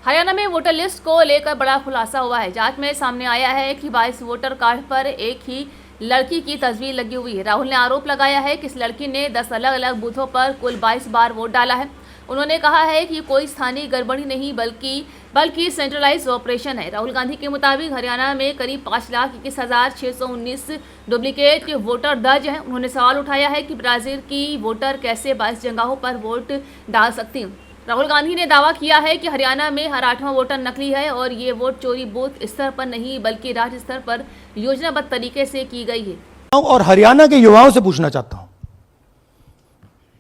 हरियाणा में voter list को लेकर बड़ा खुलासा हुआ है। जांच में सामने आया है कि 22 वोटर कार्ड पर एक ही लड़की की तस्वीर लगी हुई है। राहुल ने आरोप लगाया है कि इस लड़की ने 10 अलग अलग बूथों पर कुल 22 बार वोट डाला है। उन्होंने कहा है कि कोई स्थानीय गड़बड़ी नहीं बल्कि सेंट्रलाइज ऑपरेशन है। राहुल गांधी के मुताबिक हरियाणा में करीब 5,21,619 डुप्लीकेट वोटर दर्ज हैं। उन्होंने सवाल उठाया है कि ब्राजील की वोटर कैसे 22 जगहों पर वोट डाल सकती हैं। राहुल गांधी ने दावा किया है कि हरियाणा में हर 8वां वोटर नकली है और ये वोट चोरी बूथ स्तर पर नहीं बल्कि राज्य स्तर पर योजनाबद्ध तरीके से की गई है। और हरियाणा के युवाओं से पूछना चाहता हूं,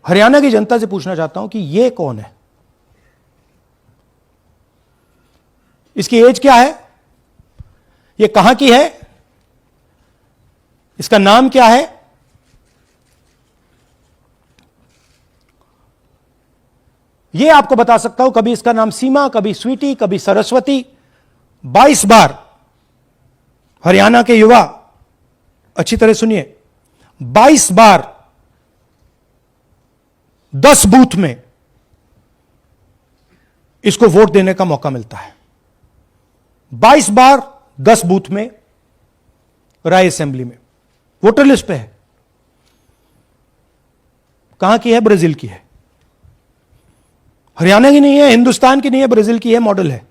हरियाणा की जनता से पूछना चाहता हूं कि ये कौन है, इसकी एज क्या है, ये कहां की है, इसका नाम क्या है। ये आपको बता सकता हूं, कभी इसका नाम सीमा, कभी स्वीटी, कभी सरस्वती। 22 बार हरियाणा के युवा अच्छी तरह सुनिए, 22 बार 10 बूथ में इसको वोट देने का मौका मिलता है। 22 बार 10 बूथ में राय असेंबली में वोटर लिस्ट पे है। कहां की है? ब्राजील की है, हरियाणा की नहीं है, हिंदुस्तान की नहीं है, ब्राजील की है, मॉडल है।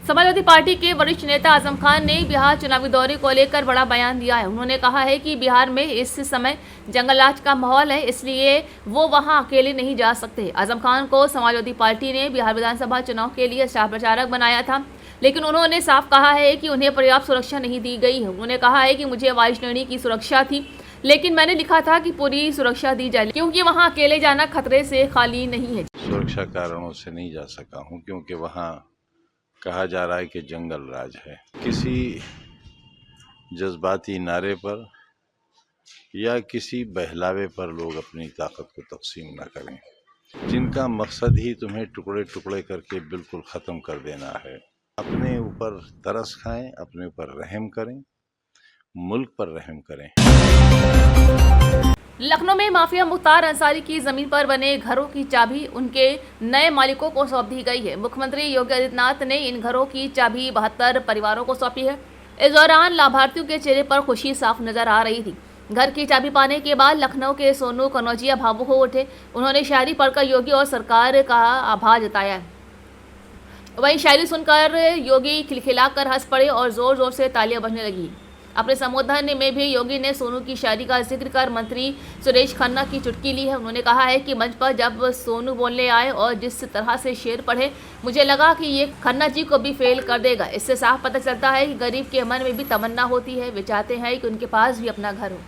समाजवादी पार्टी के वरिष्ठ नेता आजम खान ने बिहार चुनावी दौरे को लेकर बड़ा बयान दिया है। उन्होंने कहा है कि बिहार में इस समय जंगलराज का माहौल है, इसलिए वो वहां अकेले नहीं जा सकते। आजम खान को समाजवादी पार्टी ने बिहार विधानसभा चुनाव के लिए स्टार प्रचारक बनाया था, लेकिन उन्होंने साफ कहा है कि उन्हें पर्याप्त सुरक्षा नहीं दी गई है। उन्होंने कहा है कि मुझे वायु श्रेणी की सुरक्षा थी, लेकिन मैंने लिखा था कि पूरी सुरक्षा दी जाए, क्योंकि वहां अकेले जाना खतरे से खाली नहीं है। सुरक्षा कारणों से नहीं जा सका हूं, क्योंकि वहां कहा जा रहा है कि जंगल राज है। किसी जज्बाती नारे पर या किसी बहलावे पर लोग अपनी ताकत को तकसीम न करें, जिनका मकसद ही तुम्हें टुकड़े टुकड़े करके बिल्कुल ख़त्म कर देना है। अपने ऊपर तरस खाएं, अपने ऊपर रहम करें, मुल्क पर रहम करें। लखनऊ में माफिया मुख्तार अंसारी की जमीन पर बने घरों की चाबी उनके नए मालिकों को सौंप दी गई है। मुख्यमंत्री योगी आदित्यनाथ ने इन घरों की चाबी 72 परिवारों को सौंपी है। इस दौरान लाभार्थियों के चेहरे पर खुशी साफ नजर आ रही थी। घर की चाबी पाने के बाद लखनऊ के सोनू कनौजिया भावुक हो उठे। उन्होंने शायरी पढ़कर योगी और सरकार का आभार जताया है। वहीं शायरी सुनकर योगी खिलखिलाकर हंस पड़े और जोर जोर से तालियां बजने लगी। अपने संबोधन में भी योगी ने सोनू की शायरी का जिक्र कर मंत्री सुरेश खन्ना की चुटकी ली है। उन्होंने कहा है कि मंच पर जब सोनू बोलने आए और जिस तरह से शेर पढ़े, मुझे लगा कि ये खन्ना जी को भी फेल कर देगा। इससे साफ पता चलता है कि गरीब के मन में भी तमन्ना होती है, वे चाहते हैं कि उनके पास भी अपना घर हो।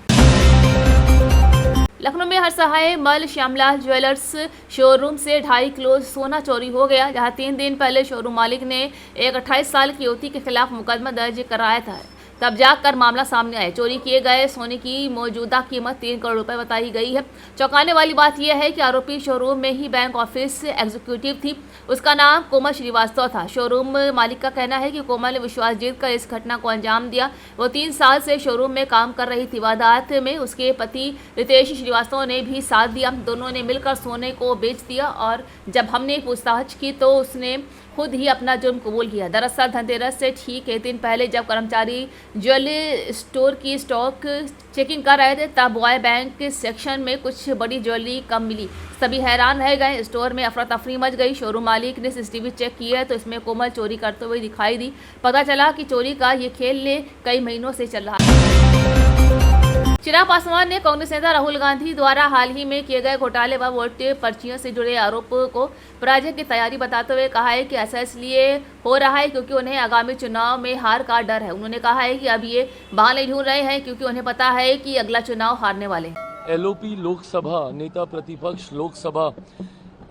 लखनऊ में हर सहाय मल श्यामलाल ज्वेलर्स शोरूम से 2.5 किलो सोना चोरी हो गया, जहां 3 दिन पहले शोरूम मालिक ने एक 28 साल की युवती के खिलाफ मुकदमा दर्ज कराया था। तब जाकर मामला सामने आया। चोरी किए गए सोने की मौजूदा कीमत 3 करोड़ रुपए बताई गई है। चौंकाने वाली बात यह है कि आरोपी शोरूम में ही बैंक ऑफिस एग्जीक्यूटिव थी। उसका नाम कोमल श्रीवास्तव था। शोरूम मालिक का कहना है कि कोमल ने विश्वास जीतकर इस घटना को अंजाम दिया। वो 3 साल से शोरूम में काम कर रही थी। वारदात में उसके पति रितेश श्रीवास्तव ने भी साथ दिया। दोनों ने मिलकर सोने को बेच दिया और जब हमने पूछताछ की तो उसने खुद ही अपना जुर्म कबूल किया। दरअसल धनतेरस से ठीक 1 दिन पहले जब कर्मचारी ज्वेलरी स्टोर की स्टॉक चेकिंग कर रहे थे, तब बॉय बैंक सेक्शन में कुछ बड़ी ज्वेलरी कम मिली। सभी हैरान रह गए। स्टोर में अफरा तफरी मच गई। शोरूम मालिक ने CCTV चेक किया तो इसमें कोमल चोरी करते हुए दिखाई दी। पता चला कि चोरी का ये खेल कई महीनों से चल रहा है। चिराग पासवान ने कांग्रेस नेता राहुल गांधी द्वारा हाल ही में किए गए घोटाले व वोट पर्चियों से जुड़े आरोपों को पराजय की तैयारी बताते हुए कहा है कि ऐसा इसलिए हो रहा है क्योंकि उन्हें आगामी चुनाव में हार का डर है। उन्होंने कहा है कि अब ये बहाने ढूंढ रहे हैं क्योंकि उन्हें पता है कि अगला चुनाव हारने वाले हैं। LOP लोकसभा नेता प्रतिपक्ष लोकसभा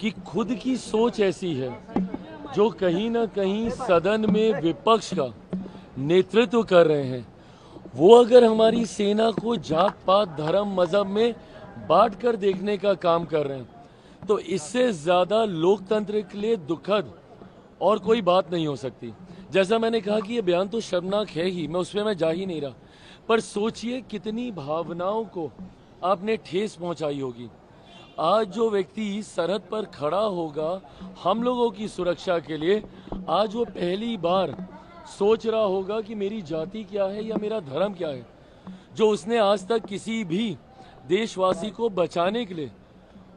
की खुद की सोच ऐसी है जो कहीं ना कहीं सदन में विपक्ष का नेतृत्व कर रहे हैं। वो अगर हमारी सेना को जात पात धर्म मजहब में बांट कर देखने का काम कर रहे हैं तो इससे ज्यादा लोकतंत्र के लिए दुखद और कोई बात नहीं हो सकती। जैसा मैंने कहा कि ये बयान तो शर्मनाक है ही, मैं उसमें मैं जा ही नहीं रहा, पर सोचिए कितनी भावनाओं को आपने ठेस पहुंचाई होगी। आज जो व्यक्ति सरहद पर खड़ा होगा हम लोगों की सुरक्षा के लिए, आज वो पहली बार सोच रहा होगा कि मेरी जाति क्या है या मेरा धर्म क्या है, जो उसने आज तक किसी भी देशवासी को बचाने के लिए,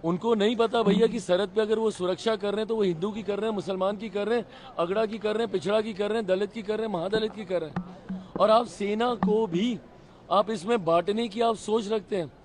उनको नहीं पता भैया कि सरहद पे अगर वो सुरक्षा कर रहे हैं तो वो हिंदू की कर रहे हैं, मुसलमान की कर रहे हैं, अगड़ा की कर रहे हैं, पिछड़ा की कर रहे हैं, दलित की कर रहे हैं, महादलित की कर रहे हैं। और आप सेना को भी आप इसमें बांटने की आप सोच रखते हैं।